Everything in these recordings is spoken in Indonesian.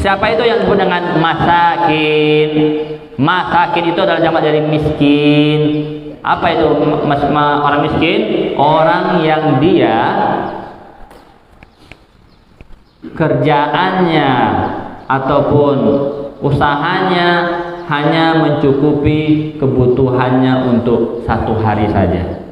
Siapa itu yang disebut dengan masakin? Masakin itu adalah jamak dari miskin. Apa itu orang miskin? Orang yang dia kerjaannya ataupun usahanya hanya mencukupi kebutuhannya untuk satu hari saja.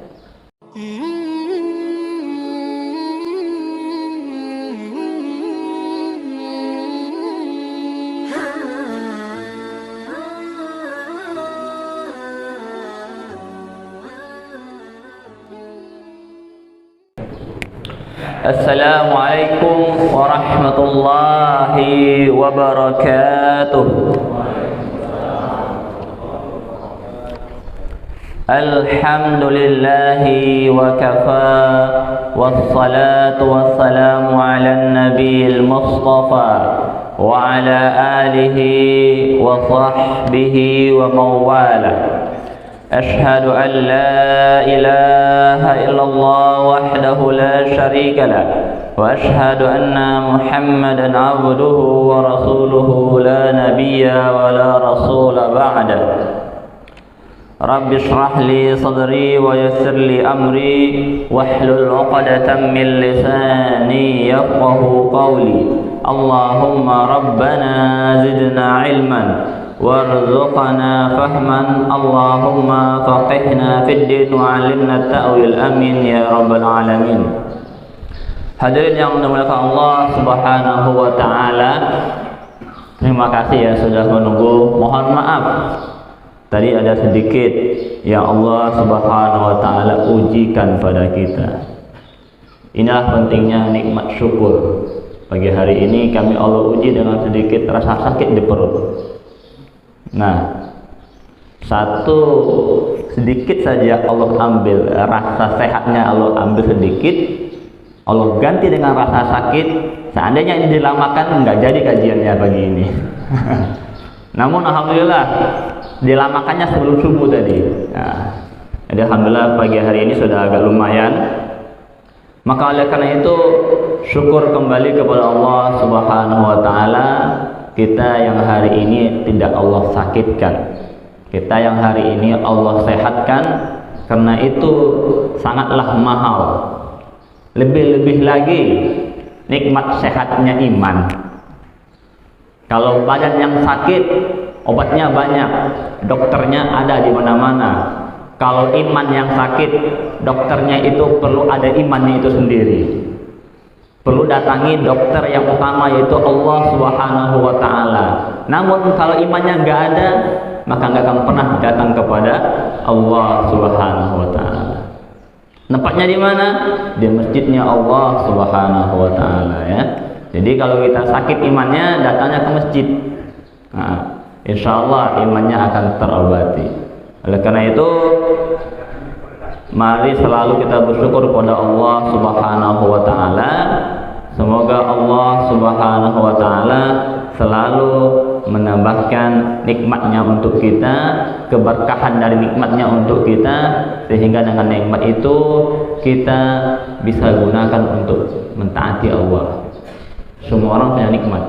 Assalamualaikum warahmatullahi wabarakatuh. Alhamdulillahi wa kafa, wassalatu wassalamu ala nabiyil mustafa wa ala alihi wa sahbihi wa mawala. أشهد أن لا إله إلا الله وحده لا شريك له وأشهد أن محمدا عبده ورسوله لا نبي ولا رسول بعده. رب اشرح لي صدري ويسر لي أمري واحلل عقدة من لساني يفقه قولي. اللهم ربنا زدنا علما warzuqna fahman. Allahumma faqihna fid din wa'allimna ta'wil, amin ya rabbal alamin. Hadirin yang dimuliakan Allah Subhanahu wa taala, terima kasih ya sudah menunggu. Mohon maaf tadi ada sedikit yang Allah Subhanahu wa taala ujikan pada kita. Inilah pentingnya nikmat syukur. Pagi hari ini kami Allah uji dengan sedikit rasa sakit di perut. Nah, satu sedikit saja Allah ambil, rasa sehatnya Allah ambil sedikit, Allah ganti dengan rasa sakit. Seandainya ini dilamakan, nggak jadi kajiannya pagi ini. Namun alhamdulillah dilamakannya sebelum subuh tadi. Nah, jadi alhamdulillah pagi hari ini sudah agak lumayan. Maka oleh karena itu syukur kembali kepada Allah Subhanahu wa taala. Kita yang hari ini tidak Allah sakitkan, kita yang hari ini Allah sehatkan. Karena itu sangatlah mahal. Lebih-lebih lagi nikmat sehatnya iman. Kalau badan yang sakit, obatnya banyak, dokternya ada di mana-mana. Kalau iman yang sakit, dokternya itu perlu ada imannya itu sendiri. Perlu datangi dokter yang utama, yaitu Allah Subhanahu wa taala. Namun kalau imannya nggak ada, maka nggak akan pernah datang kepada Allah Subhanahu wa taala. Tempatnya di mana? Di masjidnya Allah Subhanahu wa taala ya. Jadi kalau kita sakit imannya, datangnya ke masjid. Nah, insya Allah imannya akan terobati. Oleh karena itu, mari selalu kita bersyukur kepada Allah Subhanahu wa taala. Semoga Allah Subhanahu wa taala selalu menambahkan nikmatnya untuk kita, keberkahan dari nikmatnya untuk kita, sehingga dengan nikmat itu kita bisa gunakan untuk mentaati Allah. Semua orang punya nikmat.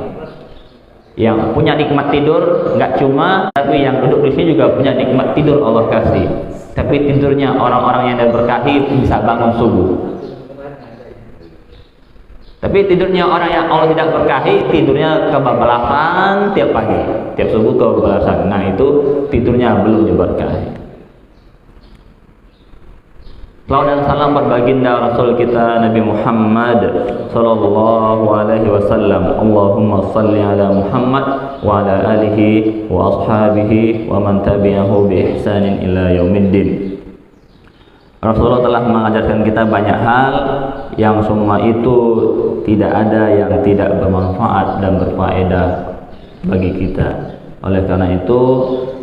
Yang punya nikmat tidur nggak cuma, tapi yang duduk di sini juga punya nikmat tidur Allah kasih. Tapi tidurnya orang-orang yang diberkahi bisa bangun subuh. Tapi tidurnya orang yang Allah tidak berkahi, tidurnya kebablasan tiap pagi, tiap subuh kebablasan. Nah itu tidurnya belum diberkahi. Salawat dan salam berbaginda Rasul kita Nabi Muhammad sallallahu alaihi wasallam. Allahumma salli ala Muhammad wa ala alihi wa ashabihi wa man tabi'ahu bi ihsanin ila yaumiddin. Rasulullah telah mengajarkan kita banyak hal yang semua itu tidak ada yang tidak bermanfaat dan berfaedah bagi kita. Oleh karena itu,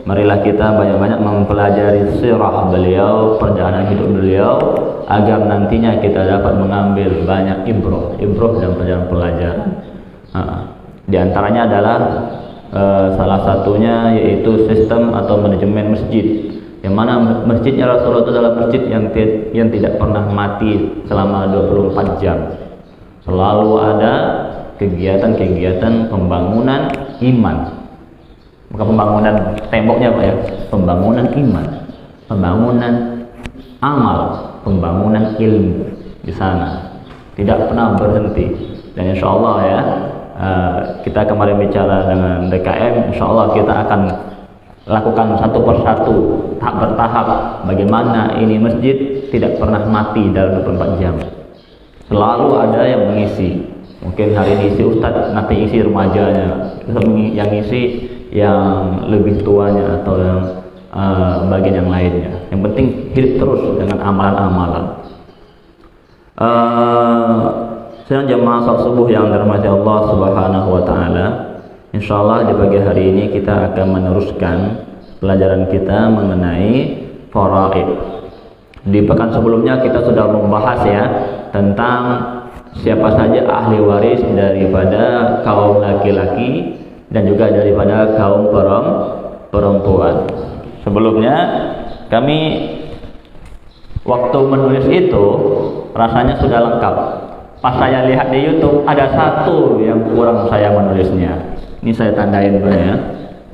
marilah kita banyak-banyak mempelajari sirah beliau, perjalanan hidup beliau, agar nantinya kita dapat mengambil banyak ibrah dan pelajaran. Di antaranya adalah salah satunya yaitu sistem atau manajemen masjid. Yang mana masjidnya Rasulullah itu adalah masjid yang tidak pernah mati selama 24 jam. Selalu ada kegiatan-kegiatan pembangunan iman. Bukan pembangunan temboknya Pak ya, pembangunan iman, pembangunan amal, pembangunan ilmu di sana. Tidak pernah berhenti. Dan insya Allah ya, kita kemarin bicara dengan DKM, insya Allah kita akan lakukan satu persatu, tahap bertahap, bagaimana ini masjid tidak pernah mati dalam 24 jam. Selalu ada yang mengisi. Mungkin hari ini isi Ustadz, nanti isi remajanya, yang isi yang lebih tuanya atau yang bagian yang lainnya. Yang penting hidup terus dengan amalan-amalan. Sedang jemaah salat subuh yang dirahmati Allah Subhanahu wa taala. Insyaallah di pagi hari ini kita akan meneruskan pelajaran kita mengenai faraid. Di pekan sebelumnya kita sudah membahas ya tentang siapa saja ahli waris daripada kaum laki-laki dan juga daripada kaum perempuan. Sebelumnya kami waktu menulis itu rasanya sudah lengkap. Pas saya lihat di YouTube ada satu yang kurang saya menulisnya. Ini saya tandain Pak ya.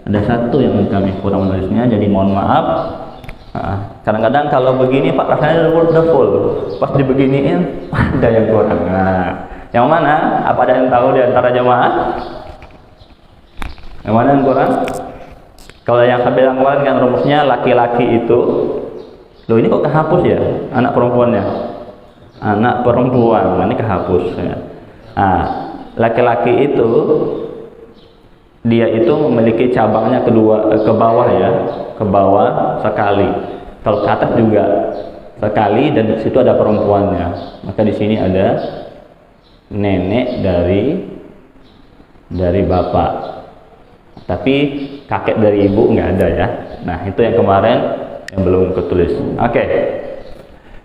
Ada satu yang kami kurang menulisnya, jadi mohon maaf. Kadang-kadang kalau begini Pak rasanya udah full. Pas dibeginiin ada yang kurang. Yang mana? Apa ada yang tahu di antara jemaah? Yang mana yang kurang? Kalau yang saya bilang kemarin kan rumusnya laki-laki itu. Loh ini kok kehapus ya? Anak perempuannya? Anak perempuan, ini kehapus ya. Laki-laki itu dia itu memiliki cabangnya kedua ke bawah ya, ke bawah sekali. Kalau ke atas juga sekali dan di situ ada perempuannya. Maka di sini ada nenek dari bapak. Tapi kakek dari ibu nggak ada ya. Nah itu yang kemarin yang belum ketulis. Oke.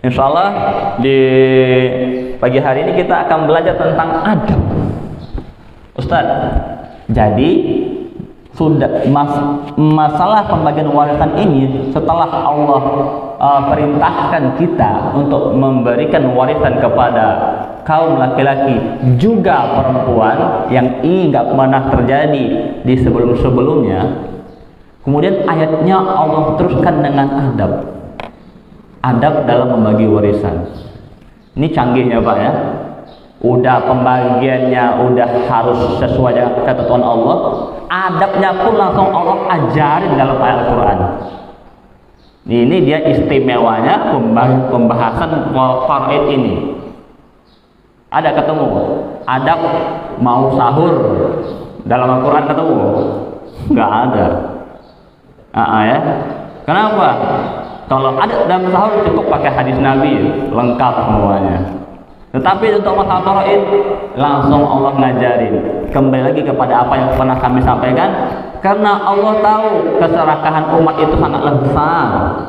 Insya Allah di pagi hari ini kita akan belajar tentang adab. Ustadz, jadi sudah masalah pembagian warisan ini setelah Allah perintahkan kita untuk memberikan warisan kepada kaum laki-laki juga perempuan yang ini nggak pernah terjadi di sebelum-sebelumnya. Kemudian ayatnya Allah teruskan dengan adab dalam membagi warisan. Ini canggihnya Pak ya. Udah pembagiannya udah harus sesuai dengan ketentuan Allah, adabnya pun langsung Allah ajarin dalam ayat Al-Quran. Ini dia istimewanya pembahasan faraid ini. Ada ketemu adab mau sahur dalam Al-Quran ketemu? Nggak ada. Ya. Kenapa? Kalau ada dalam sahur cukup pakai hadis Nabi, lengkap semuanya. Tetapi untuk masalah faraid langsung Allah ngajarin. Kembali lagi kepada apa yang pernah kami sampaikan, karena Allah tahu keserakahan umat itu sangatlah besar.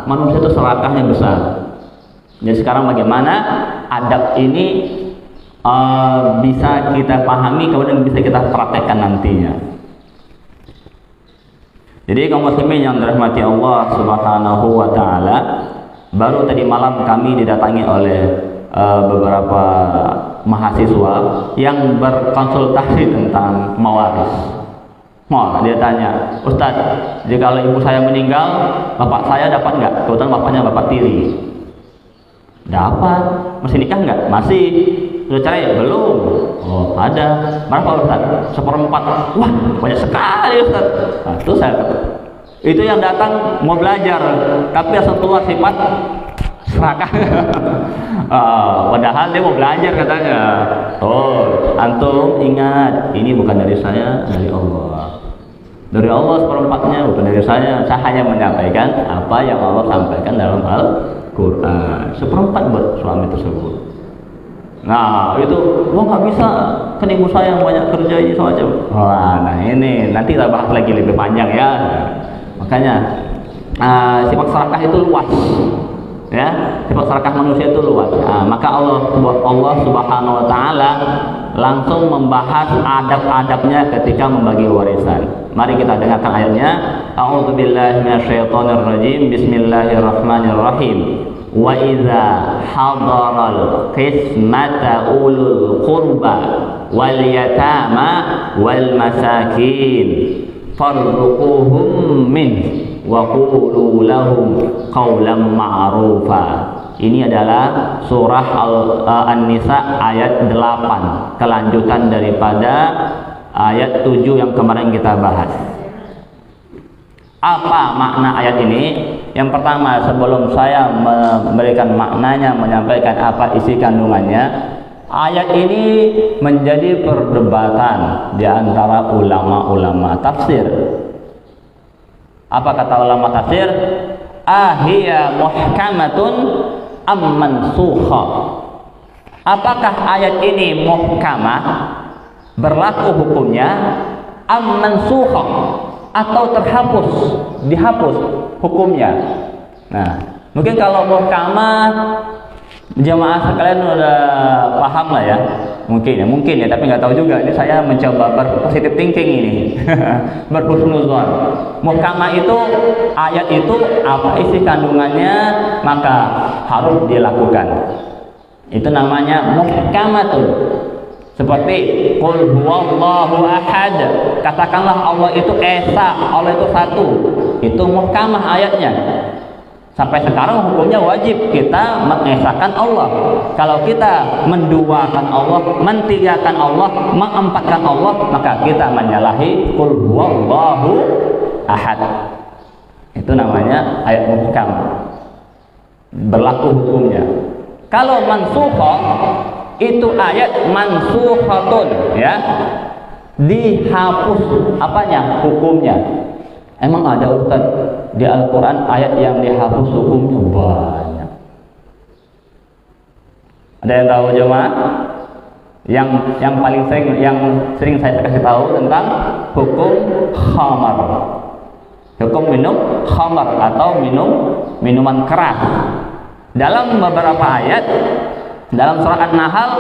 Manusia itu serakahnya besar. Jadi sekarang bagaimana adab ini bisa kita pahami, kemudian bisa kita praktekkan nantinya. Jadi kaum muslimin yang dirahmati Allah Subhanahu wa taala, baru tadi malam kami didatangi oleh beberapa mahasiswa yang berkonsultasi tentang mewaris. Dia tanya, Ustadz, jika ibu saya meninggal, bapak saya dapat nggak? Kebetulan bapaknya bapak tiri. Dapat. Masih nikah nggak? Masih. Sudah cerai? Belum. Oh, ada. Berapa Ustadz? 1/4. Wah, banyak sekali Ustadz. Nah, itu saya kata. Itu yang datang mau belajar, tapi langsung keluar sifat serakah. Padahal dia mau belajar katanya. Oh, antum ingat, ini bukan dari saya, dari Allah. Dari Allah 1/4-nya, bukan dari saya. Saya hanya menyampaikan apa yang Allah sampaikan dalam Al-Quran. 1/4 buat suami tersebut. Nah itu, wah nggak bisa, kan ibu saya yang banyak kerja ini semacam. Wah, nah ini nanti kita bahas lagi lebih panjang ya. Makanya sifat serakah itu luas, ya. Sifat serakah manusia itu luas. Maka Allah Subhanahu Wa Taala langsung membahas adab-adabnya ketika membagi warisan. Mari kita dengarkan ayatnya. A'udzubillahi minasyaitonirrajim. Bismillahirrahmanirrahim. wa idza hadaral qismata ulul qurba wal yatama wal masakin farzuquhum min wa qulu lahum qawlan ma'rufa. Ini adalah surah An-Nisa ayat 8, kelanjutan daripada ayat 7 yang kemarin kita bahas. Apa makna ayat ini? Yang pertama, sebelum saya memberikan maknanya, menyampaikan apa isi kandungannya, ayat ini menjadi perdebatan di antara ulama-ulama tafsir. Apa kata ulama tafsir? Ahiya muhkamatun am mansukha. Apakah ayat ini muhkamah, berlaku hukumnya, am mansukha, atau terhapus, dihapus hukumnya. Nah, mungkin kalau muhkamah jemaah sekalian udah paham lah ya, mungkin ya, tapi nggak tahu juga. Ini saya mencoba berpositif thinking ini, berhusnuzon. Muhkamah itu ayat itu apa isi kandungannya, maka harus dilakukan. Itu namanya muhkamatun. Seperti qul huwallahu ahad, katakanlah Allah itu esa, Allah itu satu. Itu muhkamah ayatnya. Sampai sekarang hukumnya wajib kita mengesahkan Allah. Kalau kita menduakan Allah, mentigakan Allah, mengempatkan Allah, maka kita menyalahi qul huwallahu ahad. Itu namanya ayat muhkam, berlaku hukumnya. Kalau mansukha, itu ayat mansukhatun, ya, dihapus apanya, hukumnya. Emang ada Ustaz di Al-Quran ayat yang dihapus hukumnya? Banyak. Ada yang tahu jemaah? Yang paling sering saya kasih tahu tentang hukum khamar, hukum minum khamar atau minuman keras. Dalam beberapa ayat dalam surah An-Nahl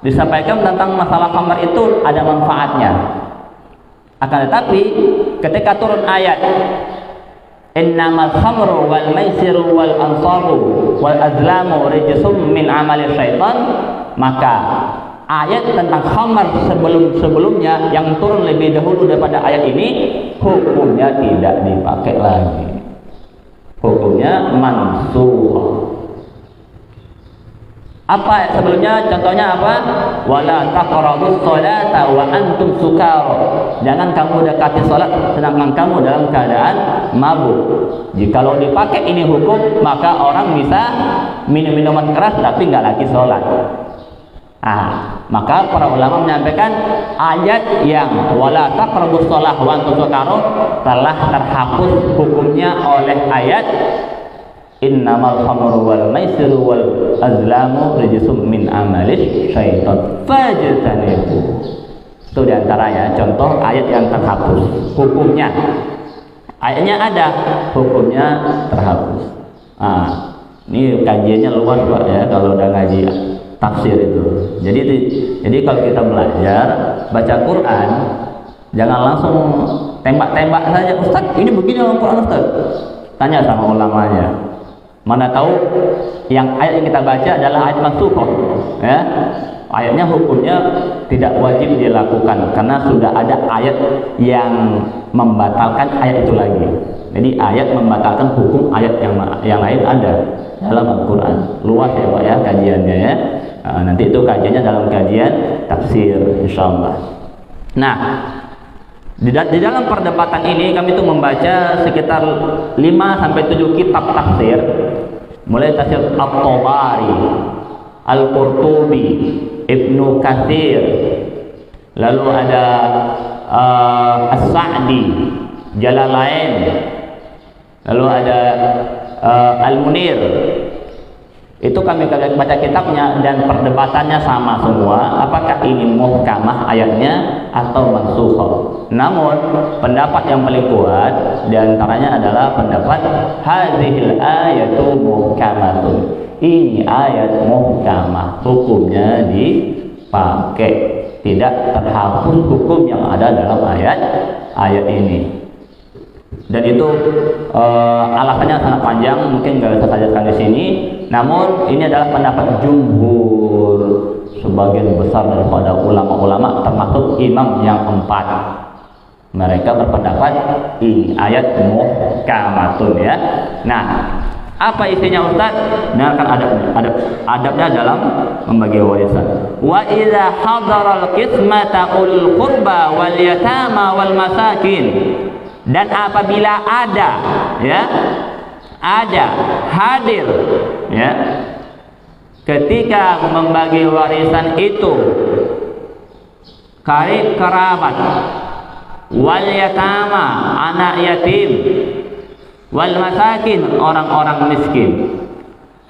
disampaikan tentang masalah khamar itu ada manfaatnya. Akan tetapi ketika turun ayat innamal khamru wal maisiru wal ansabu wal azlamu rijsum min amali syaitan, maka ayat tentang khamar sebelumnya yang turun lebih dahulu daripada ayat ini, hukumnya tidak dipakai lagi, hukumnya mansukh. Apa sebelumnya? Contohnya apa? Wala taqrabus sholata wa antum sukara. Jangan kamu dekati salat sedangkan kamu dalam keadaan mabuk. Jikalau dipakai ini hukum, maka orang bisa minum minuman keras tapi nggak lagi sholat. Maka para ulama menyampaikan ayat yang wala taqrabus sholah wa antum sukara telah terhapus hukumnya oleh ayat innamal khamru wal maisiru wal azlamu rijsum min amalis syaitan fajtanibu. Itu diantaranya contoh ayat yang terhapus hukumnya. Ayatnya ada, hukumnya terhapus. Ini kajiannya luas Pak ya kalau udah ngaji tafsir itu. Jadi kalau kita belajar baca Quran, jangan langsung tembak-tembak saja, Ustaz ini begini dalam Quran Ustaz. Tanya sama ulamanya. Mana tahu yang ayat yang kita baca adalah ayat mansukh, ya. Ayatnya hukumnya tidak wajib dilakukan karena sudah ada ayat yang membatalkan ayat itu lagi. Jadi ayat membatalkan hukum ayat yang lain ada dalam Al-Quran. Luas ya Pak ya kajiannya ya. Nanti itu kajiannya dalam kajian tafsir insyaallah. Nah, di dalam perdebatan ini kami itu membaca sekitar 5 sampai 7 kitab tafsir, mulai tafsir At-Tabari, Al-Qurtubi, Ibnu Katsir, lalu ada As-Sa'di, Jalalain, lalu ada Al-Munir. Itu kami baca kitabnya dan perdebatannya sama semua, apakah ini muhkamah ayatnya atau mansukh. Namun pendapat yang paling kuat diantaranya adalah pendapat hadhil ayatu muhkamatun. Ini ayat muhkamah, hukumnya dipakai, tidak terhapus hukum yang ada dalam ayat ini. Dan itu alasannya sangat panjang, mungkin nggak bisa saya jelaskan di sini. Namun ini adalah pendapat jumhur, sebagian besar daripada ulama-ulama, termasuk imam yang 4. Mereka berpendapat ini ayat muhkamatun ya. Nah, apa isinya Ustaz? Dengarkan adabnya dalam membagi warisan. Wa idza hadaral qismata ulul qurba wal yatama wal masakin. Dan apabila ada hadir ya, ketika membagi warisan itu karib kerabat, wal yatama anak yatim, wal masakin orang-orang miskin.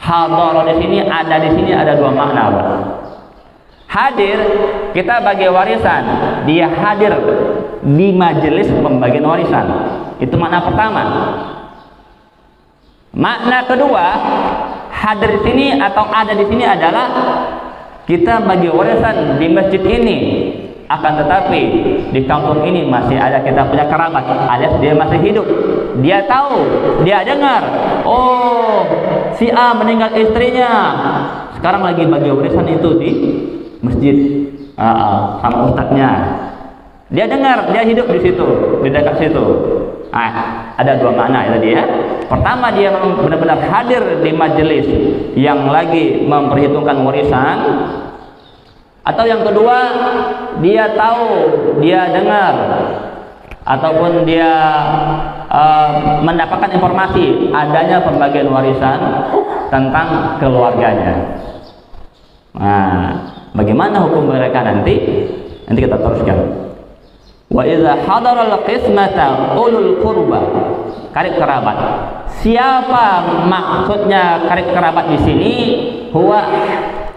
Hadar di sini ada dua makna, Pak. Hadir, kita bagi warisan, dia hadir di majelis pembagian warisan. Itu makna pertama. Makna kedua, hadir di sini atau ada di sini adalah kita bagi warisan di masjid ini. Akan tetapi di kampung ini masih ada kita punya kerabat, alias dia masih hidup. Dia tahu, dia dengar, oh si A meninggal istrinya, sekarang lagi bagi warisan itu di masjid sama ustadznya. Dia dengar, dia hidup di situ, di dekat situ. Ada dua makna tadi ya. Pertama, dia benar-benar hadir di majelis yang lagi memperhitungkan warisan. Atau yang kedua, dia tahu, dia dengar, ataupun dia mendapatkan informasi adanya pembagian warisan tentang keluarganya. Nah, bagaimana hukum mereka nanti? Nanti kita teruskan. Wa idza hadaral qismata ulul qurba, karib kerabat. Siapa maksudnya karib kerabat di sini? Huwa,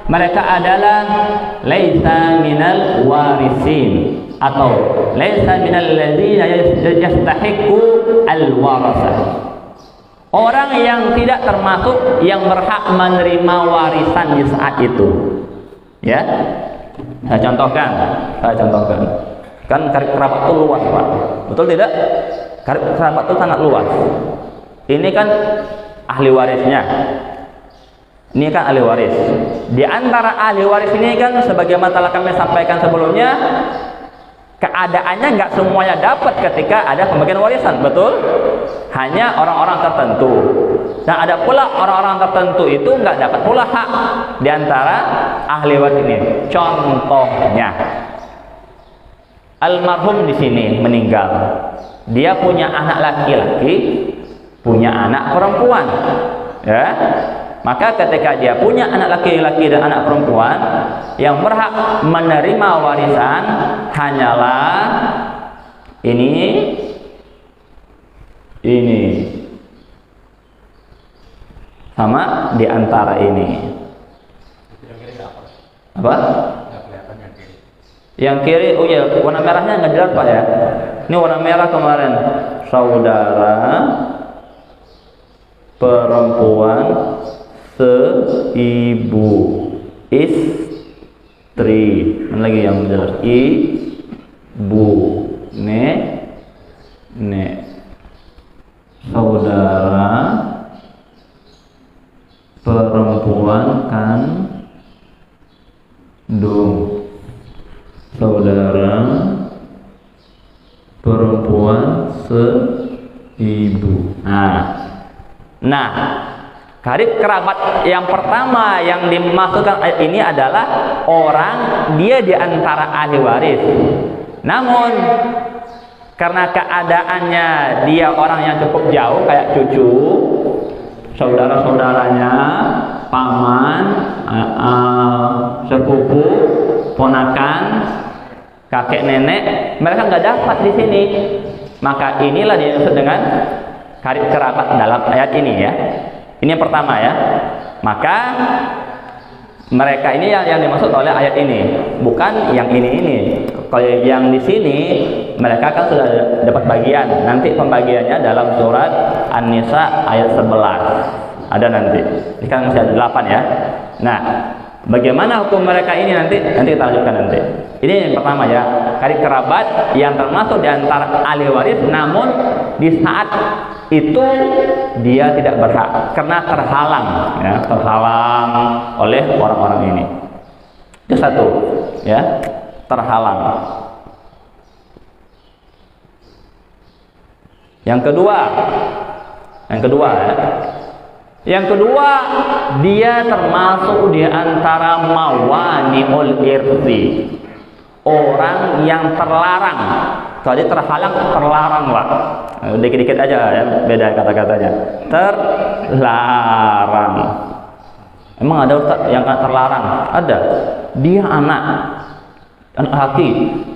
mereka adalah laisa minal warisin atau laisa minal ladzina yastahiqu al-warasah. Orang yang tidak termasuk yang berhak menerima warisan di saat itu. Ya. Saya contohkan. Kan karib kerabat itu luas, Pak. Betul tidak? Karib kerabat itu sangat luas. Ini kan ahli warisnya. Ini kan ahli waris. Di antara ahli waris ini kan sebagaimana telah kami sampaikan sebelumnya, keadaannya nggak semuanya dapat ketika ada pembagian warisan, betul? Hanya orang-orang tertentu. Nah, ada pula orang-orang tertentu itu nggak dapat pula hak di antara ahli waris ini. Contohnya, almarhum di sini meninggal. Dia punya anak laki-laki, punya anak perempuan. Ya. Maka ketika dia punya anak laki-laki dan anak perempuan, yang berhak menerima warisan hanyalah ini sama di antara ini. Apa? Yang kiri, oh ya, warna merahnya nggak jelas Pak ya. Ini warna merah kemarin. Saudara perempuan seibu, istri, mana lagi yang jelas? Ibu, nek, saudara perempuan kandung, saudara perempuan seibu. Nah, karib kerabat yang pertama yang dimaksudkan ayat ini adalah orang dia di antara ahli waris. Namun karena keadaannya dia orang yang cukup jauh kayak cucu, saudara-saudaranya, paman, sepupu, ponakan, kakek nenek, mereka nggak dapat di sini. Maka inilah dimaksud dengan karib kerabat dalam ayat ini ya. Ini yang pertama ya. Maka mereka ini yang dimaksud oleh ayat ini, bukan yang ini. Kalau yang di sini mereka kan sudah dapat bagian. Nanti pembagiannya dalam surat An-Nisa ayat 11. Ada nanti. Ini kan masih ada 8 ya. Nah, bagaimana hukum mereka ini nanti kita lanjutkan nanti. Ini yang pertama ya, karib kerabat yang termasuk di antara ahli waris namun di saat itu dia tidak berhak karena terhalang, ya, terhalang oleh orang-orang ini. Itu satu, ya, terhalang. Yang kedua, ya. Yang kedua, dia termasuk di antara mawani'ul irsi, orang yang terlarang. Tadi terhalang, terlarang, Pak. Dikit-dikit aja ya, beda kata-katanya. Terlarang. Emang ada Ustaz yang terlarang? Ada. Dia anak laki,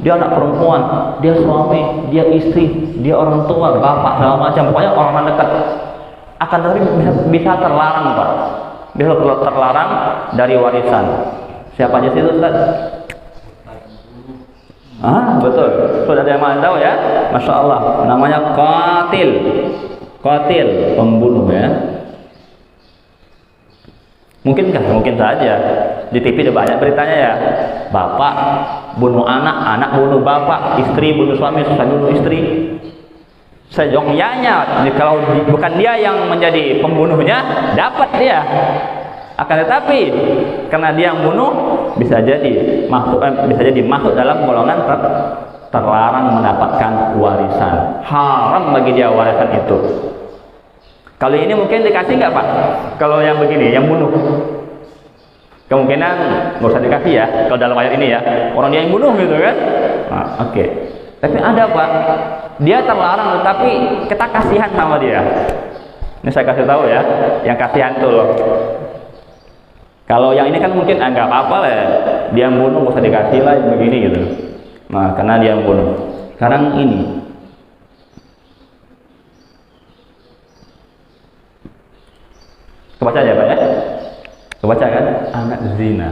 dia anak perempuan, dia suami, dia istri, dia orang tua, bapak, segala macam, pokoknya orang dekat. Akan tetapi bisa terlarang, Pak. Bisa terlarang dari warisan. Siapa aja sih itu, Ustaz? Betul. Sudah ada yang mau tahu ya? Masya Allah. Namanya qatil. Qatil, pembunuh, ya. Mungkinkah? Mungkin saja. Di TV ada banyak beritanya, ya. Bapak bunuh anak, anak bunuh bapak, istri bunuh suami, suami bunuh istri. Seyogyanya, kalau bukan dia yang menjadi pembunuhnya, dapat dia. Akan tetapi karena dia yang bunuh, bisa jadi masuk dalam golongan terlarang mendapatkan warisan. Haram bagi dia warisan itu. Kalau ini mungkin dikasih nggak, Pak? Kalau yang begini, yang bunuh, kemungkinan nggak usah dikasih ya. Kalau dalam ayat ini ya, orang dia yang bunuh gitu kan. Oke. Tapi ada, Pak, dia terlarang tetapi kita kasihan sama dia. Ini saya kasih tahu ya, yang kasihan tuh loh. Kalau yang ini kan mungkin nggak apa-apa lah, dia yang bunuh nggak usah dikasih lah begini gitu. Nah, karena dia yang bunuh. Sekarang ini, kebaca ya, Pak ya? Kebaca kan? Anak zina.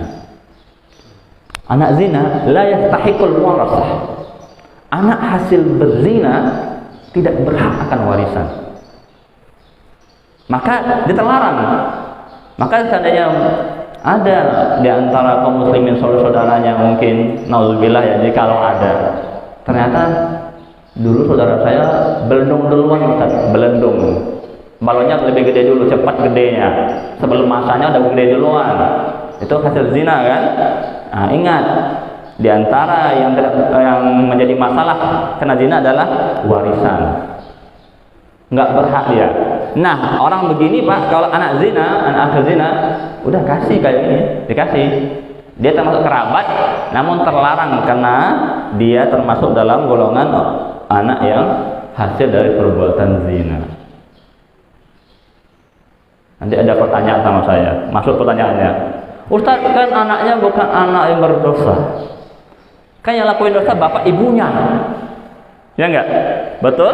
Anak zina la yastahiqul warasah. Anak hasil berzina tidak berhak akan warisan. Maka dia terlarang. Maka seandainya ada di antara kaum muslimin saudara-saudaranya mungkin naudzubillah ya, jadi kalau ada ternyata dulu saudara saya belendung duluan, Ustaz, belendung. Balonnya lebih gede dulu, cepat gedenya. Sebelum masanya udah gede duluan. Itu hasil zina kan? Nah, ingat, di antara yang menjadi masalah kena zina adalah warisan. Nggak berhak dia. Nah, orang begini, Pak, kalau anak zina, anak hasil zina, udah kasih kayak ini, dikasih. Dia termasuk kerabat, namun terlarang karena dia termasuk dalam golongan anak yang hasil dari perbuatan zina. Nanti ada pertanyaan sama saya, masuk pertanyaannya. Ustaz, kan anaknya bukan anak yang berdosa. Kan yang lakuin dosa bapak ibunya. Ya enggak? Betul?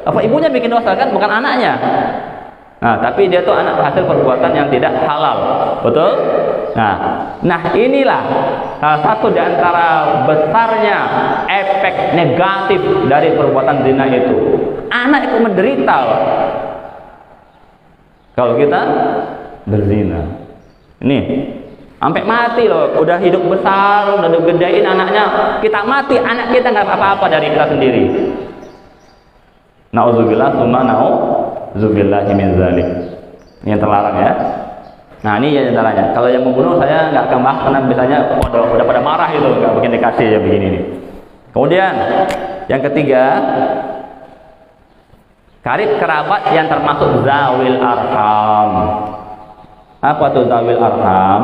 Apa ibunya bikin dosa kan, bukan anaknya. Nah, tapi dia tuh anak hasil perbuatan yang tidak halal. Betul? Nah inilah salah satu di antara besarnya efek negatif dari perbuatan zina itu. Anak itu menderita loh. Kalau kita berzina. Ini sampai mati loh, udah hidup besar, udah digedein anaknya, kita mati, anak kita nggak apa-apa dari kita sendiri. Nauzubillah tsumma nauzubillahi min dzalik. Ini yang terlarang ya. Nah, ini yang caranya. Kalau yang membunuh saya nggak akan bahas karena biasanya udah pada marah itu, nggak bikin dikasih ya begini nih. Kemudian yang ketiga, karib kerabat yang termasuk zawil arham. Apa tuh zawil arham?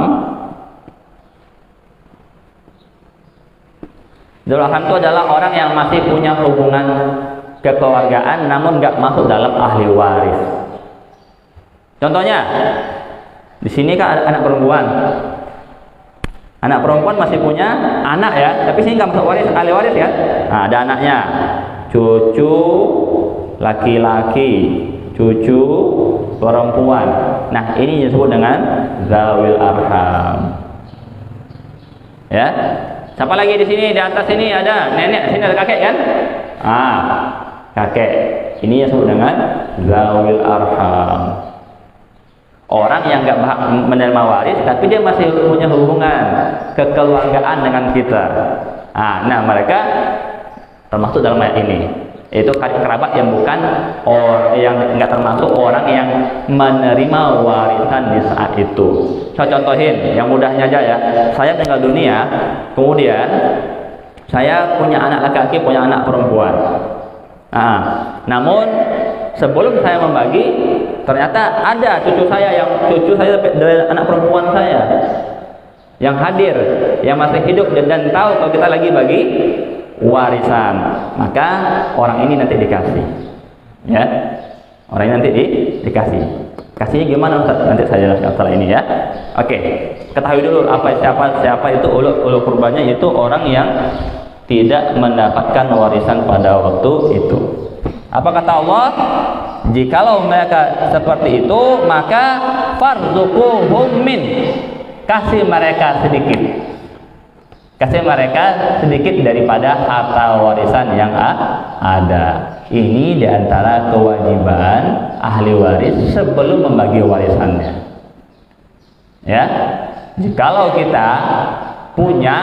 Zawil arham itu adalah orang yang masih punya hubungan kekeluargaan namun nggak masuk dalam ahli waris. Contohnya, di sini kan ada anak perempuan. Anak perempuan masih punya anak ya, tapi sini nggak masuk waris, ahli waris ya. Nah, ada anaknya, cucu laki-laki, cucu perempuan. Nah, ini disebut dengan zawil arham. Ya. Siapa lagi di sini? Di atas sini ada nenek, sini ada kakek kan? Kakek. Ini disebut dengan zawil arham. Orang yang nggak menerima waris, tapi dia masih punya hubungan kekeluargaan dengan kita. Nah, mereka termasuk dalam ayat ini. Yaitu karib kerabat yang bukan yang nggak termasuk orang yang menerima warisan di saat itu. Saya contohin yang mudahnya aja ya. Saya meninggal dunia, kemudian saya punya anak laki-laki, punya anak perempuan. Nah, namun sebelum saya membagi, ternyata ada cucu saya dari anak perempuan saya yang hadir, yang masih hidup dan tahu kalau kita lagi bagi warisan, maka orang ini nanti dikasih, ya, orang ini nanti dikasih. Kasihnya gimana Ustaz? Nanti saya jelaskan setelah ini ya. Oke, ketahui dulu siapa itu ulul qurbanya, yaitu orang yang tidak mendapatkan warisan pada waktu itu. Apa kata Allah? Jikalau mereka seperti itu, maka farzuquhum min, kasih mereka sedikit. Kasih mereka sedikit daripada harta warisan yang ada. Ini diantara kewajiban ahli waris sebelum membagi warisannya. Ya, jikalau kita punya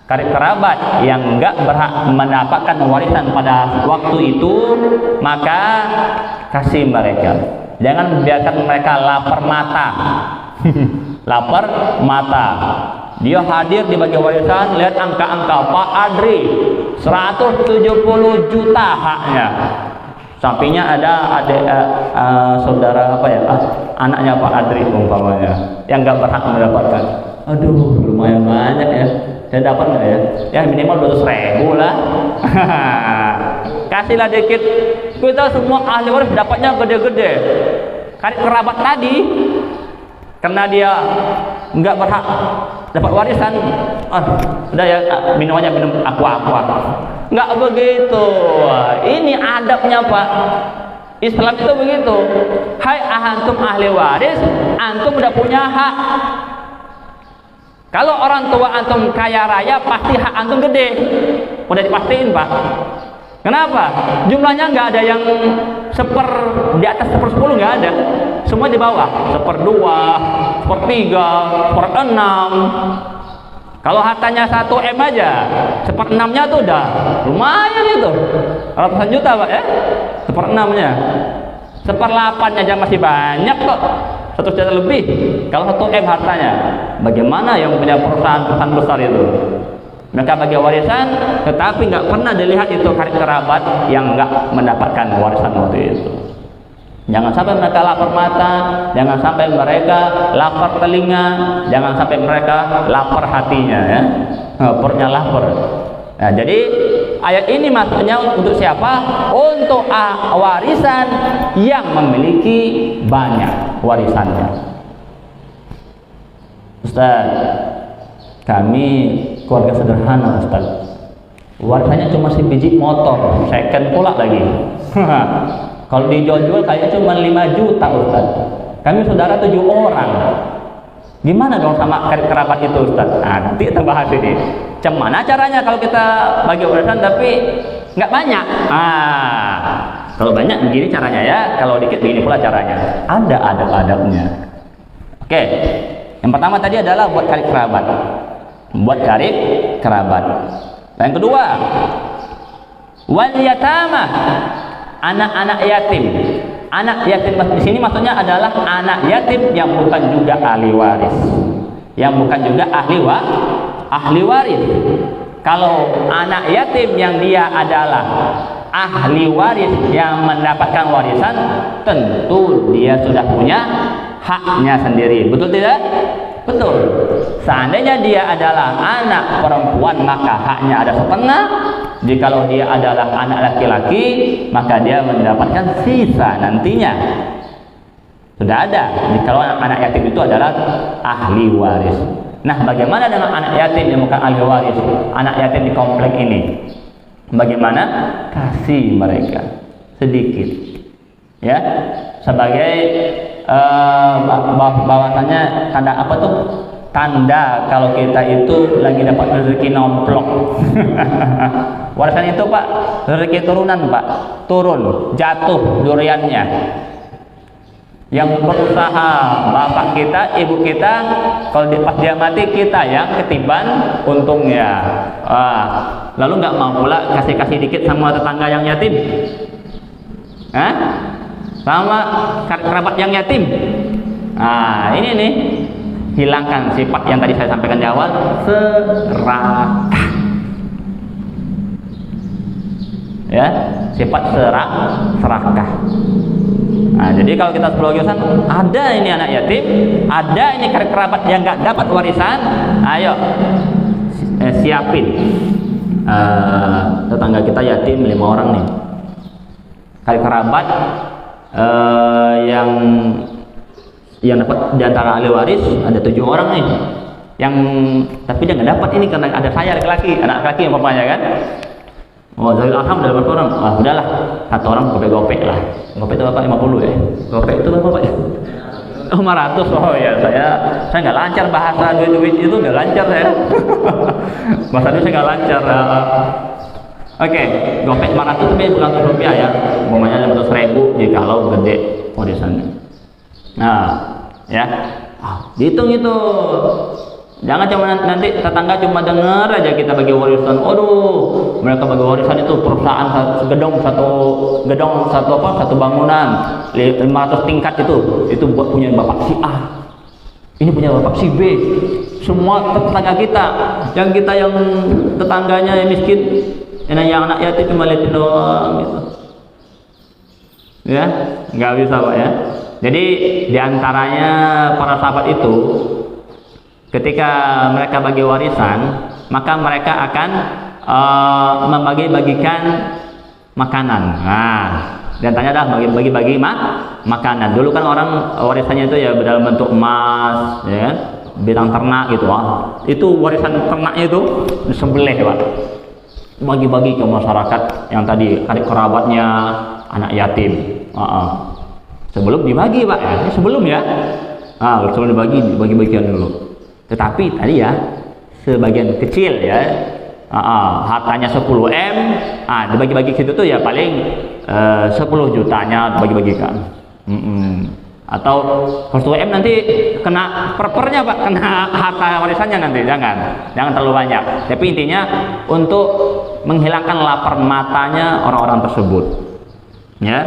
karib kerabat yang enggak berhak mendapatkan warisan pada waktu itu, maka kasih mereka. Jangan biarkan mereka lapar mata. Lapar mata. Dia hadir di bagi warisan, lihat angka-angka Pak Adri 170 juta haknya. Sampingnya ada saudara anaknya Pak Adri umpamanya yang nggak berhak mendapatkan. Aduh, lumayan banyak ya. Saya dapat nggak ya? Ya minimal 200.000 lah. Kasihlah dikit. Kita semua ahli waris dapatnya gede-gede. Karib kerabat tadi, karena dia nggak berhak dapat warisan, udah ya minumannya minum aqua. Nggak begitu. Ini adabnya Pak. Islam itu begitu. Hai antum ahli waris, antum udah punya hak. Kalau orang tua antum kaya raya, pasti hak antum gede. Udah dipastiin Pak. Kenapa? Jumlahnya nggak ada yang di atas 1/10, nggak ada. Semua di bawah, 1/2, 1/3, 1/6. Kalau hartanya 1 M aja, 1/6-nya tuh udah lumayan itu. Ratusan juta Pak ya, 1/6-nya. 1/8-nya aja masih banyak kok. 1 juta lebih. Kalau 1 M hartanya, bagaimana yang punya perusahaan besar itu? Mereka bagi warisan, tetapi nggak pernah dilihat itu karib kerabat yang nggak mendapatkan warisan waktu itu. Jangan sampai mereka lapar mata, jangan sampai mereka lapar telinga, jangan sampai mereka lapar hatinya ya. Perutnya lapar. Nah, jadi ayat ini maksudnya untuk siapa? Untuk warisan yang memiliki banyak warisannya. Ustaz, kami keluarga sederhana Ustaz. Warisannya cuma sebiji motor, second pula lagi. Kalau dijual-jual kayaknya cuma 5 juta Ustaz. Kami saudara 7 orang. Gimana dong sama karib kerabat itu Ustaz? Nah, nanti kita bahas ini. Gimana caranya kalau kita bagi warisan tapi nggak banyak? Kalau banyak begini caranya ya, kalau dikit begini pula caranya. Ada adab-adabnya. Oke. Yang pertama tadi adalah buat karib kerabat. Buat karib kerabat. Yang kedua, wal yatama, anak-anak yatim. Anak yatim di sini maksudnya adalah anak yatim yang bukan juga ahli waris. Yang bukan juga ahli waris. Kalau anak yatim yang dia adalah ahli waris yang mendapatkan warisan, tentu dia sudah punya haknya sendiri. Betul tidak? Betul. Seandainya dia adalah anak perempuan, maka haknya ada setengah. Jikalau dia adalah anak laki-laki, maka dia mendapatkan sisa nantinya. Sudah ada. Jikalau anak yatim itu adalah ahli waris. Nah, bagaimana dengan anak yatim yang bukan ahli waris? Anak yatim di komplek ini, bagaimana? Kasih mereka sedikit, ya, sebagai bahwasanya tanda apa tuh? Tanda kalau kita itu lagi dapat rezeki nomplok. Warisan itu Pak, rezeki turunan Pak, turun, jatuh duriannya. Yang berusaha bapak kita, ibu kita, kalau pas dia mati kita yang ketiban untungnya. Lalu nggak mau pula kasih dikit sama tetangga yang yatim? Sama kerabat yang yatim? Nah, ini nih, hilangkan sifat yang tadi saya sampaikan di awal, serakah. Ya, sifat serakah. Nah, jadi kalau kita sebagai warisan, ada ini anak yatim, ada ini kerabat yang nggak dapat warisan, ayo siapin. Tetangga kita yatim 5 orang nih, kerabat yang dapat diantara ahli waris ada 7 orang nih, yang tapi dia nggak dapat ini karena ada saya laki-laki, anak laki yang umpamanya kan. Oh, Zahil Arham ada berapa orang? Ah, udahlah, 1 orang gopek lah. Gopek itu apa? 50 ya? Gopek itu berapa Pak ya? 500. Oh ya, saya nggak lancar bahasa duit itu, nggak lancar saya. Bahasa duit saya nggak lancar. Oke, gopek 500 itu bukan rupiah ya. Umpamanya 500.000 jikalau gede warisannya. Nah, ya, dihitung itu. Jangan cuma nanti tetangga cuma dengar aja kita bagi warisan. Aduh, mereka bagi warisan itu perusahaan satu bangunan 500 tingkat itu buat punya bapak si A. Ini punya bapak si B. Semua tetangga kita, yang tetangganya yang miskin, yang anak yatim cuma liatin doang gitu. Ya, nggak bisa Pak ya. Jadi diantaranya para sahabat itu, ketika mereka bagi warisan, maka mereka akan membagi-bagikan makanan. Nah, diantaranya adalah bagi-bagi makanan. Dulu kan orang warisannya itu ya dalam bentuk emas, ya, bidang ternak gitu. Itu warisan ternaknya itu disembelih Pak, bagi-bagi ke masyarakat yang tadi adik kerabatnya, anak yatim. Sebelum dibagi Pak, ya, sebelum ya. Sebelum dibagi-bagian dulu. Tetapi tadi ya, sebagian kecil ya, hartanya 10M, dibagi-bagi situ tuh ya paling 10 jutanya bagi-bagikan. Atau 10M nanti kena perpernya Pak, kena harta warisannya nanti, jangan terlalu banyak. Tapi intinya untuk menghilangkan lapar matanya orang-orang tersebut. Ya,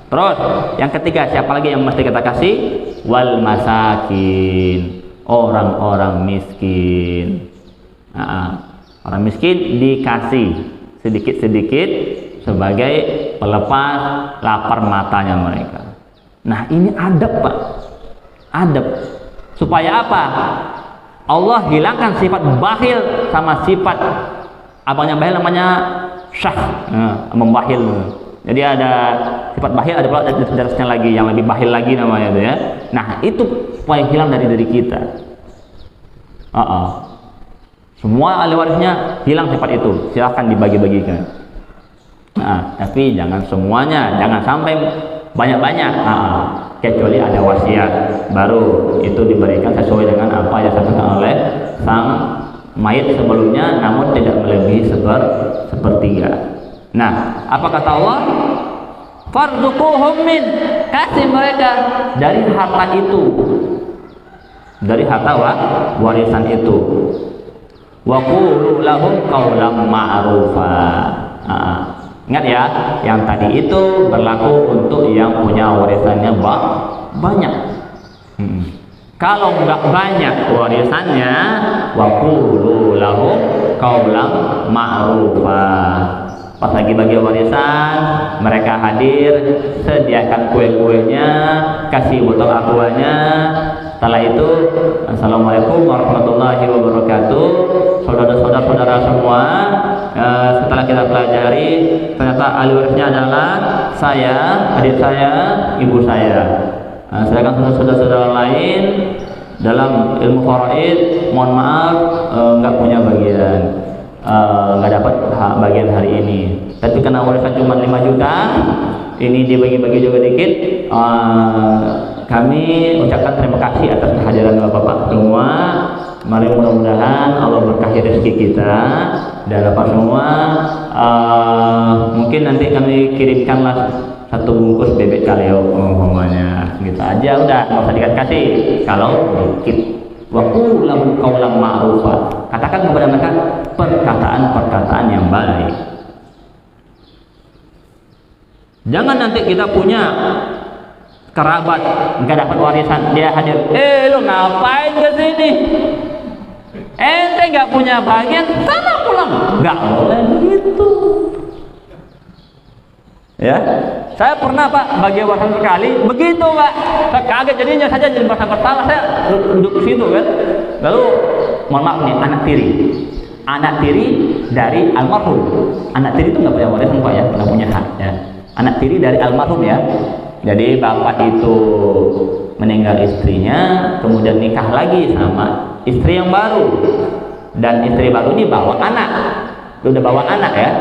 terus yang ketiga, siapa lagi yang mesti kita kasih? Wal masakin, orang-orang miskin. Orang miskin dikasih sedikit-sedikit sebagai pelepas lapar matanya mereka. Nah, ini adab Pak, adab. Supaya apa? Allah hilangkan sifat bakhil sama sifat abangnya bakhil namanya syah, membahil. Jadi ada sifat bakhil, ada pula jelasnya lagi yang lebih bakhil lagi namanya itu ya. Nah, itu supaya hilang dari diri kita. Semua ahli warisnya hilang sifat itu, silahkan dibagi-bagikan. Tapi jangan semuanya, jangan sampai banyak-banyak. Kecuali ada wasiat, baru itu diberikan sesuai dengan apa yang disampaikan oleh sang mayit sebelumnya, namun tidak melebihi sepertiga. Nah, apa kata Allah? Farzuquhum min, kasih mereka dari harta itu, dari harta warisan itu. Wa qulu lahum qawlan ma'rufa. Ingat ya, yang tadi itu berlaku untuk yang punya warisannya banyak. Kalau nggak banyak warisannya, wa qulu lahum qawlan ma'rufa. Pas lagi bagi warisan, mereka hadir, sediakan kue-kuenya, kasih botol aquanya. Setelah itu, assalamualaikum warahmatullahi wabarakatuh. Saudara-saudara semua, setelah kita pelajari, ternyata ahli warisnya adalah saya, adik saya, ibu saya. Sedangkan saudara-saudara lain dalam ilmu faraid, mohon maaf, nggak punya bagian. Nggak dapat bagian hari ini. Tapi karena warisan cuma 5 juta, ini dibagi-bagi juga dikit. Kami ucapkan terima kasih atas kehadiran Bapak-bapak semua. Mari mudah-mudahan Allah berkahi rezeki kita dan Bapak semua. Mungkin nanti kami kirimkanlah 1 bungkus bebek kaleo umpamanya. Gitu aja udah, nggak usah dikasih. Kalau dikit, wa qul lahum qawlan ma'rufa. Katakan kepada mereka, perkataan-perkataan yang baik. Jangan nanti kita punya kerabat nggak dapat warisan, dia hadir, lu ngapain ke sini? Ente nggak punya bagian, sana pulang. Nggak boleh begitu. Ya, saya pernah Pak bagi warisan sekali, begitu Pak, saya kaget jadinya, saja jadi merasa bersalah, saya duduk di situ kan. Lalu, mohon maaf nih, anak tiri dari almarhum. Anak tiri itu nggak punya warisan Pak ya, nggak punya hak ya. Anak tiri dari almarhum ya. Jadi bapak itu meninggal istrinya, kemudian nikah lagi sama istri yang baru, dan istri baru ini bawa anak, udah bawa anak ya.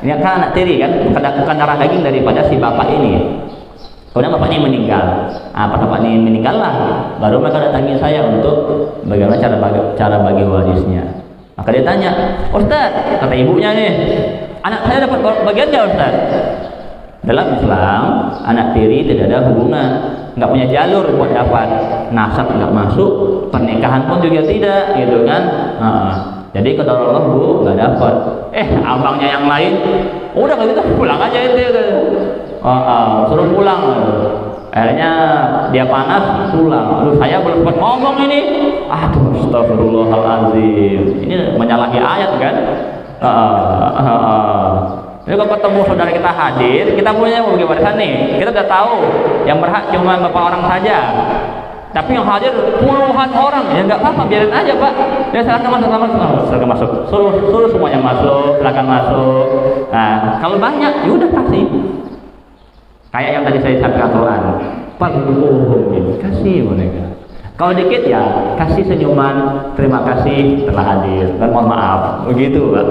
Ini kan anak tiri kan, bukan darah daging daripada si bapak ini. Kemudian bapak ini meninggal. Pas bapak ini meninggal lah, baru mereka datangi saya untuk bagaimana cara bagi warisnya. Maka dia tanya, Ustaz, kata ibunya nih, anak saya dapat bagian nggak Ustaz? Dalam Islam, anak tiri tidak ada hubungan, nggak punya jalur buat dapat, nasab nggak masuk, pernikahan pun juga tidak, gitu kan? Jadi kata Allah, Bu, nggak dapat. Abangnya yang lain, udah kalau gitu pulang aja itu. Suruh pulang. Akhirnya dia panas, pulang. Aduh, saya belum sempat ngomong ini. Astagfirullahaladzim. Ini menyalahi ayat kan? Jadi kalau ketemu saudara kita hadir, kita punya mau bagi warisan nih. Kita udah tahu yang berhak cuma beberapa orang saja. Tapi yang hadir puluhan orang, ya nggak apa-apa, biarin aja Pak. Ya silakan masuk. Suruh semuanya masuk, silakan masuk. Nah, kalau banyak, yaudah kasih. Kayak yang tadi saya sampaikan Quran, kasih mereka. Kalau dikit ya kasih senyuman, terima kasih telah hadir dan mohon maaf, begitu Pak.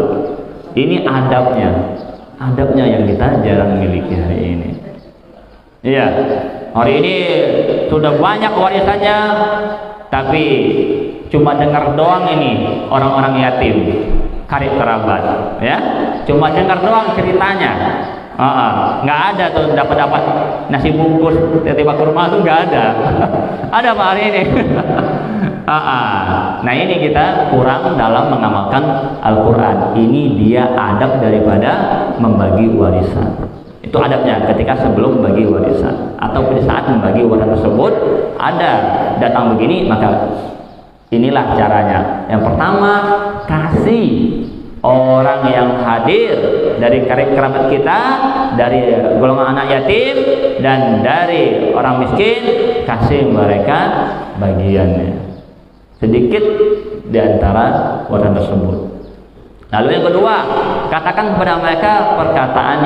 Ini adabnya yang kita jarang miliki hari ini. Iya, hari ini sudah banyak warisannya, tapi cuma dengar doang ini orang-orang yatim, karib kerabat, ya. Cuma dengar doang ceritanya. Nggak ada tuh dapat nasi bungkus tiba-tiba ke rumah tuh nggak ada. Ada Pak hari ini. Nah ini kita kurang dalam mengamalkan Al-Quran. Ini dia adab daripada membagi warisan. Itu adabnya ketika sebelum membagi warisan atau pada saat membagi warisan tersebut ada datang begini, maka inilah caranya. Yang pertama, kasih orang yang hadir dari karib kerabat kita, dari golongan anak yatim dan dari orang miskin, kasih mereka bagiannya sedikit di antara warisan tersebut. Lalu yang kedua, katakan kepada mereka perkataan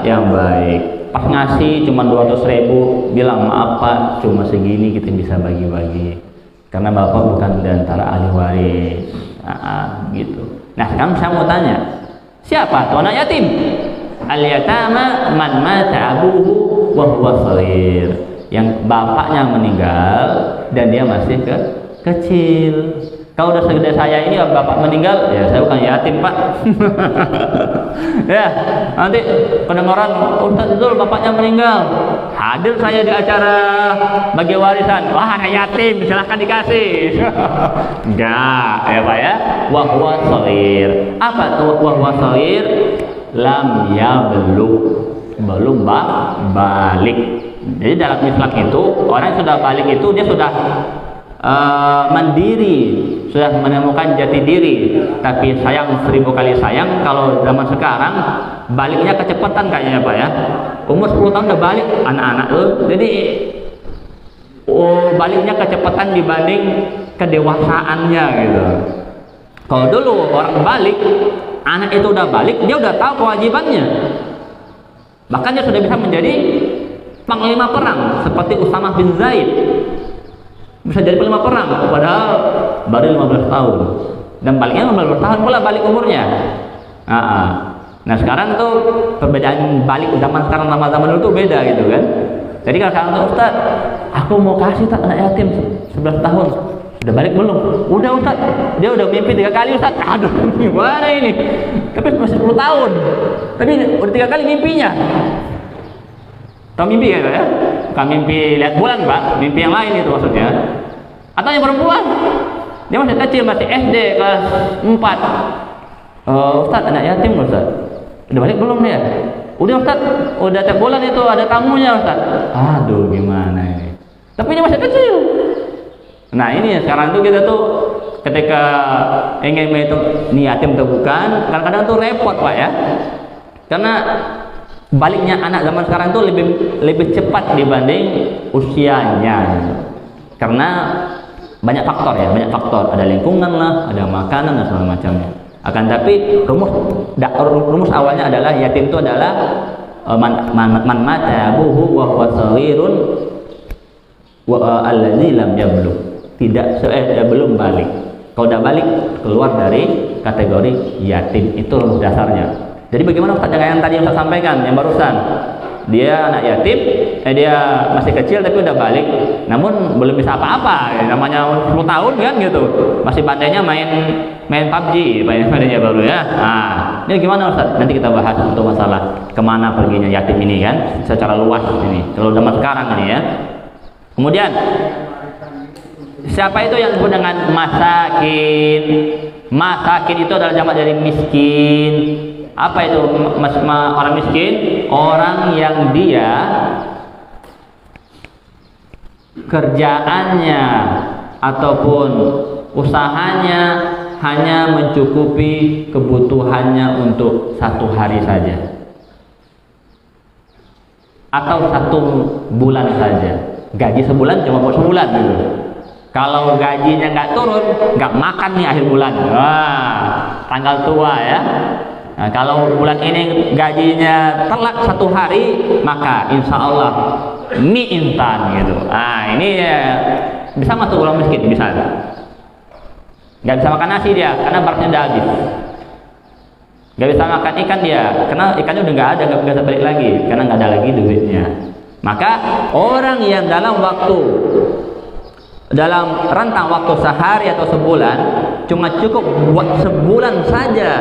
yang baik. Pas ngasih cuma 200.000, bilang maaf Pak, cuma segini kita bisa bagi-bagi. Karena Bapak bukan di antara ahli waris. Gitu. Nah sekarang saya mau tanya, siapa tuh anak yatim? Al-yatama man mata abuhu wa huwa shaghir. Yang bapaknya meninggal dan dia masih kecil. Kalau udah segede saya ini bapak meninggal, ya saya bukan yatim Pak. Ya, nanti pendengaran Ustaz itu bapaknya meninggal, hadir saya di acara bagi warisan, wah anak yatim silahkan dikasih. Enggak ya Pak ya. Wa huwa shaghir. Apa tuh wa huwa shaghir? Lam belum balik. Jadi dalam Islam itu orang yang sudah balik itu dia sudah mandiri, sudah menemukan jati diri. Tapi sayang 1000 kali sayang, kalau zaman sekarang baliknya kecepatan kayaknya Pak ya. Umur 10 tahun udah balik anak-anak tuh. Jadi baliknya kecepatan dibanding kedewasaannya gitu. Kalau dulu orang balik, anak itu udah balik, dia udah tahu kewajibannya. Bahkan dia sudah bisa menjadi panglima perang seperti Usamah bin Zaid. Bisa jadi panglima perang padahal baru 15 tahun dan baliknya 15 tahun pula balik umurnya. Nah sekarang tuh perbedaan balik zaman sekarang sama zaman dulu tuh beda gitu kan. Jadi kalau sekarang tuh Ustaz, aku mau kasih anak yatim 11 tahun, udah balik belum? Udah Ustaz, dia udah mimpi 3 kali Ustaz. Aduh gimana ini, tapi masih 10 tahun tapi udah 3 kali mimpinya. Tahu mimpi ya Pak ya? Bukan mimpi lihat bulan Pak, mimpi yang lain itu maksudnya. Atau yang perempuan, dia masih kecil, masih SD kelas 4, Ustaz, anak yatim Ustaz. Udah balik belum ya? Udah Ustaz, udah tiap bulan itu ada tamunya Ustaz. Aduh, gimana ini? Tapi ini masih kecil. Nah ini sekarang tuh kita tuh ketika ingin menghitung ini yatim atau bukan, kadang-kadang tuh repot Pak ya. Karena baliknya anak zaman sekarang tuh lebih cepat dibanding usianya. Karena banyak faktor ya, banyak faktor. Ada lingkungan lah, ada makanan dan segala macamnya. Akan tapi rumus awalnya adalah yatim itu adalah man mata abuhu wa huwa shaghirun wa allazi lam yablugh. Belum balik. Kalau udah balik keluar dari kategori yatim. Itu rumus dasarnya. Jadi bagaimana Ustaz dengan yang tadi yang saya sampaikan yang barusan? Dia anak yatim, dia masih kecil tapi udah balik, namun belum bisa apa-apa. Namanya 10 tahun kan gitu, masih pandainya main PUBG, pandainya baru ya. Nah, ini gimana Ustaz? Nanti kita bahas untuk masalah kemana perginya yatim ini kan, secara luas ini, kalau zaman sekarang ini ya. Kemudian siapa itu yang disebut dengan masakin? Masakin itu adalah jamak dari miskin. Apa itu orang miskin? Orang yang dia kerjaannya ataupun usahanya hanya mencukupi kebutuhannya untuk 1 hari saja atau 1 bulan saja. Gaji sebulan cuma buat sebulan gitu. Kalau gajinya nggak turun, nggak makan nih akhir bulan. Wah, tanggal tua ya. Nah, kalau bulan ini gajinya telat 1 hari, maka insya Allah mie instan gitu. Nah ini ya, bisa masuk orang miskin, bisa. Nggak bisa makan nasi dia, karena baratnya udah habis. Nggak bisa makan ikan dia, karena ikannya udah nggak ada, nggak bisa balik lagi, karena nggak ada lagi duitnya. Maka orang yang dalam rentang waktu sehari atau sebulan, cuma cukup buat sebulan saja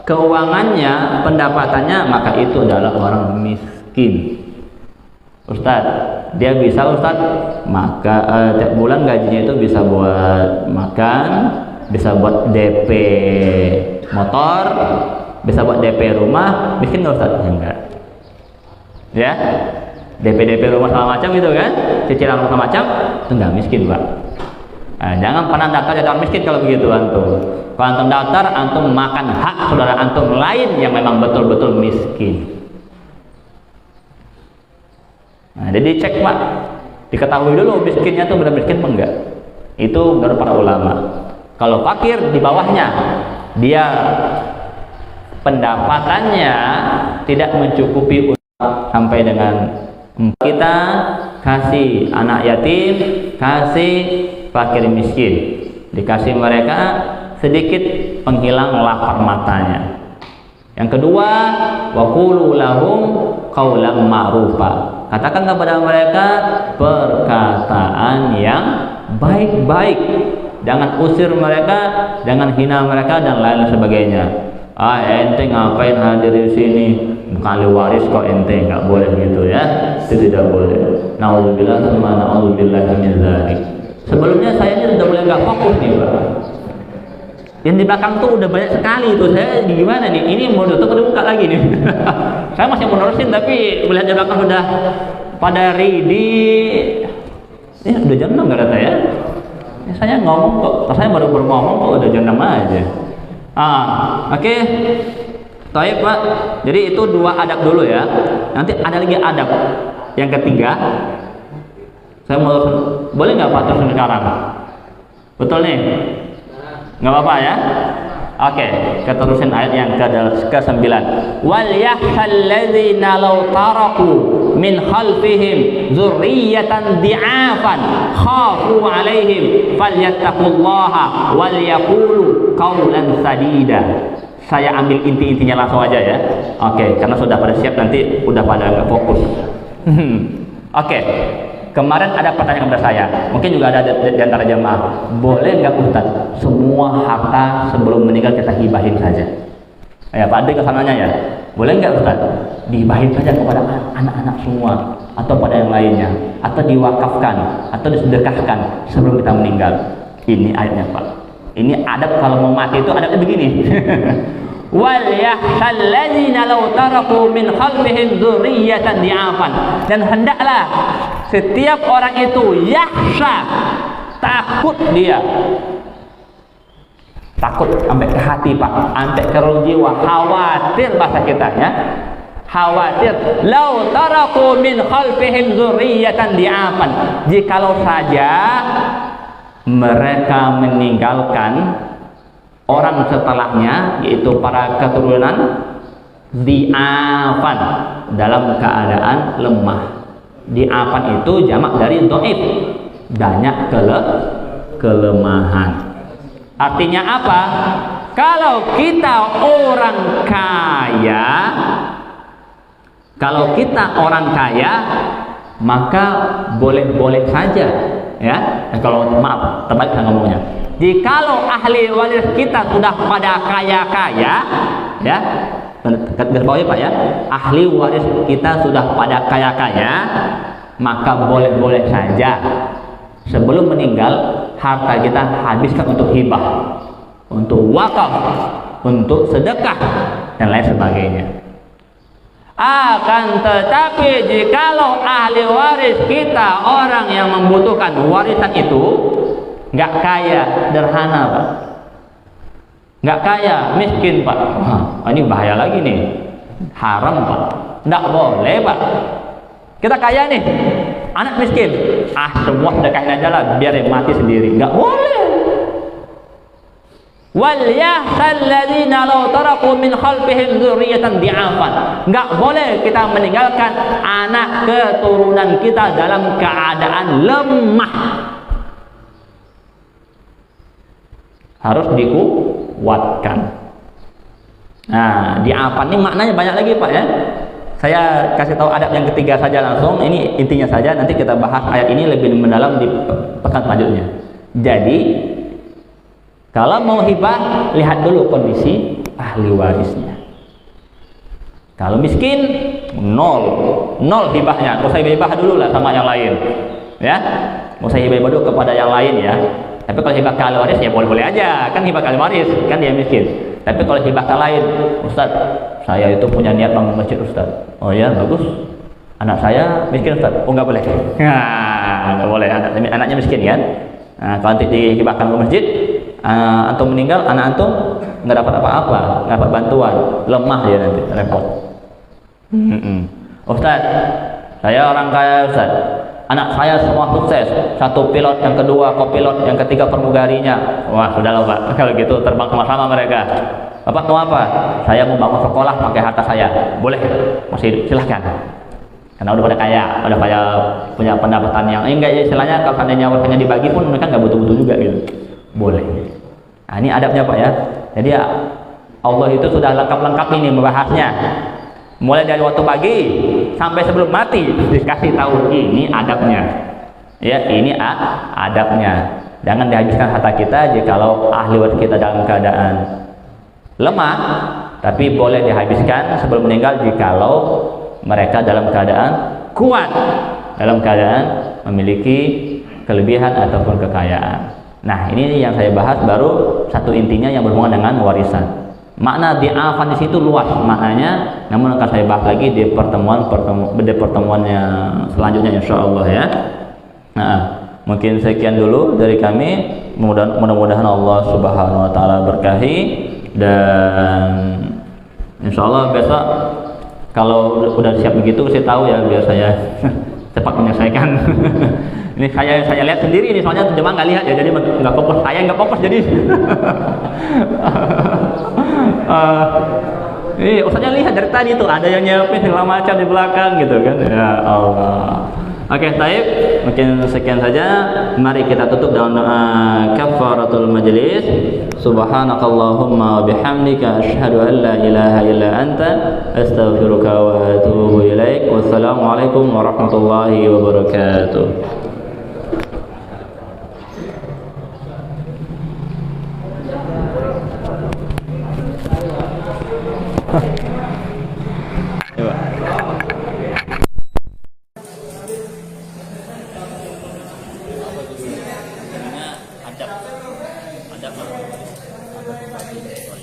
keuangannya, pendapatannya, maka itu adalah orang miskin. Ustadz, dia bisa Ustadz, maka tiap bulan gajinya itu bisa buat makan, bisa buat DP motor, bisa buat DP rumah. Miskin nggak Ustadz? Enggak. Ya, DP rumah segala macam itu kan, cicilan segala macam, itu nggak miskin Pak. Nah, jangan pernah daftar jadi orang miskin kalau begitu antum. Kalau antum daftar, antum makan hak saudara antum lain yang memang betul-betul miskin. Nah, jadi cek Pak, diketahui dulu miskinnya tuh benar miskin apa enggak. Itu menurut para ulama. Kalau fakir di bawahnya, dia pendapatannya tidak mencukupi sampai dengan kita kasih anak yatim, kasih fakir miskin, dikasih mereka sedikit penghilang lapar matanya. Yang kedua, waqulu lahum qaulan ma'rufa. Katakan kepada mereka perkataan yang baik-baik. Jangan usir mereka, jangan hina mereka dan lain sebagainya. Ente ngapain hadir di sini? Bukan waris kok ente, nggak boleh begitu ya. Itu tidak boleh. Nauzubillah sama nauzubillah min dzalik. Sebelumnya saya ini sudah mulai nggak fokus nih Pak. Yang di belakang tuh udah banyak sekali tuh. Saya gimana nih? Ini mau tutup atau buka lagi nih? Saya masih mau nerusin tapi melihat di belakang udah pada ready. Udah jam 6 kata ya? Saya ngomong kok. Saya baru ngomong kok udah jam 6 aja. Oke. Baik Pak. Jadi itu 2 adab dulu ya. Nanti ada lagi adab yang ketiga. Saya mau boleh nggak Pak terus sekarang? Betul nih? Nggak apa-apa ya? Oke, kita terusin ayat yang ke-9. Wal yakhshal ladzina law taraku min khalfihim dzurriyyatan di'afan khafu 'alaihim falyattaqullaha wal yaqulu qawlan sadida. Saya ambil inti-intinya langsung aja ya. Oke, karena sudah pada siap nanti udah pada nggak fokus. Oke. Kemarin ada pertanyaan kepada saya, mungkin juga ada di antara jemaah, boleh nggak Ustaz semua harta sebelum meninggal kita hibahin saja? Ya Pak Ade kesananya ya, boleh nggak Ustaz dihibahin saja kepada anak-anak semua atau pada yang lainnya, atau diwakafkan atau disedekahkan sebelum kita meninggal? Ini ayatnya Pak. Ini adab kalau mau mati itu adabnya begini. Wal yahsal ladzina law taraku min khalfihim dzurriyyatan di'afan. Dan hendaklah setiap orang itu yahsha, takut dia. Takut sampai ke hati, Pak, sampai ke jiwa, khawatir bahasa kita ya. Khawatir. Law taraku min khalfihim dzurriyyatan di'afan. Jikalau saja mereka meninggalkan orang setelahnya, yaitu para keturunan, di'afan, dalam keadaan lemah. Di'afan itu jamak dari dhaif, banyak kelemahan. Artinya apa? Kalau kita orang kaya, maka boleh-boleh saja ya. Kalau maaf, terbalik saya ngomongnya. Jikalau ahli waris kita sudah pada kaya-kaya, ya, garis bawah Pak ya, ahli waris kita sudah pada kaya-kaya, maka boleh-boleh saja sebelum meninggal harta kita habiskan untuk hibah, untuk wakaf, untuk sedekah dan lain sebagainya. Akan tetapi jikalau ahli waris kita orang yang membutuhkan warisan itu, nggak kaya, sederhana Pak, nggak kaya, miskin Pak, ini bahaya lagi nih, haram Pak, nggak boleh Pak. Kita kaya nih, anak miskin, semua sedekahin aja lah, biar dia mati sendiri, nggak boleh. Wal yahsal ladzina law taraku min khalfihim dzurriyyatan di'afan. Enggak boleh kita meninggalkan anak keturunan kita dalam keadaan lemah. Harus dikuatkan. Nah, di'afan ini maknanya banyak lagi Pak ya. Saya kasih tahu adab yang ketiga saja langsung. Ini intinya saja, nanti kita bahas ayat ini lebih mendalam di pekan selanjutnya. Jadi kalau mau hibah, lihat dulu kondisi ahli warisnya. Kalau miskin, nol hibahnya. Nggak usah hibah dulu lah sama yang lain, ya. Nggak usah hibah dulu kepada yang lain ya. Tapi kalau hibah ke ahli waris ya boleh-boleh aja. Kan hibah ke ahli waris, kan dia miskin. Tapi kalau hibah ke lain, Ustaz, saya itu punya niat bangun masjid Ustaz. Oh ya, bagus. Anak saya miskin Ustaz. Oh nggak boleh. Nggak boleh. Anaknya miskin kan. Nah, kalau nanti dihibahkan ke masjid, antum meninggal, anak antum nggak dapat apa-apa, nggak dapat bantuan, lemah dia nanti, repot. Ustaz, saya orang kaya Ustaz, anak saya semua sukses, satu pilot, yang kedua kopilot, yang ketiga pramugarinya. Wah sudahlah Pak, kalau gitu terbang sama-sama mereka. Bapak mau apa? Saya mau bangun sekolah pakai harta saya. Boleh, masih silahkan. Karena udah pada kaya, udah pada punya pendapatan yang enggak ya, istilahnya kalau seandainya warganya dibagi pun mereka nggak butuh-butuh juga gitu. Boleh. Nah, ini adabnya Pak ya. Jadi ya, Allah itu sudah lengkap-lengkap ini membahasnya. Mulai dari waktu pagi sampai sebelum mati dikasih tahu ini adabnya. Ya, ini adabnya. Jangan dihabiskan harta kita jikalau ahli waris kita dalam keadaan lemah, tapi boleh dihabiskan sebelum meninggal jikalau mereka dalam keadaan kuat, dalam keadaan memiliki kelebihan ataupun kekayaan. Nah, ini yang saya bahas baru satu intinya yang berhubungan dengan warisan. Makna di'afan di situ luas maknanya, namun akan saya bahas lagi di pertemuan yang selanjutnya insyaallah ya. Nah, mungkin sekian dulu dari kami. Mudah-mudahan Allah Subhanahu wa taala berkahi, dan insyaallah besok kalau udah siap begitu saya tahu ya, biar saya cepat menyelesaikan. Ini saya lihat sendiri ini, soalnya jemaah nggak lihat ya, jadi nggak fokus, saya nggak fokus jadi. Ustaznya lihat dari tadi tuh ada yang nyiapin segala macam di belakang gitu kan. Ya Allah. Oke, baik, mungkin sekian saja. Mari kita tutup dengan doa kafaratul majlis. Subhanakallahumma wa bihamdika asyhadu an la ilaha illa anta astaghfiruka wa atubu ilaik. Wassalamualaikum warahmatullahi wabarakatuh. Adab. Bapak-bapak di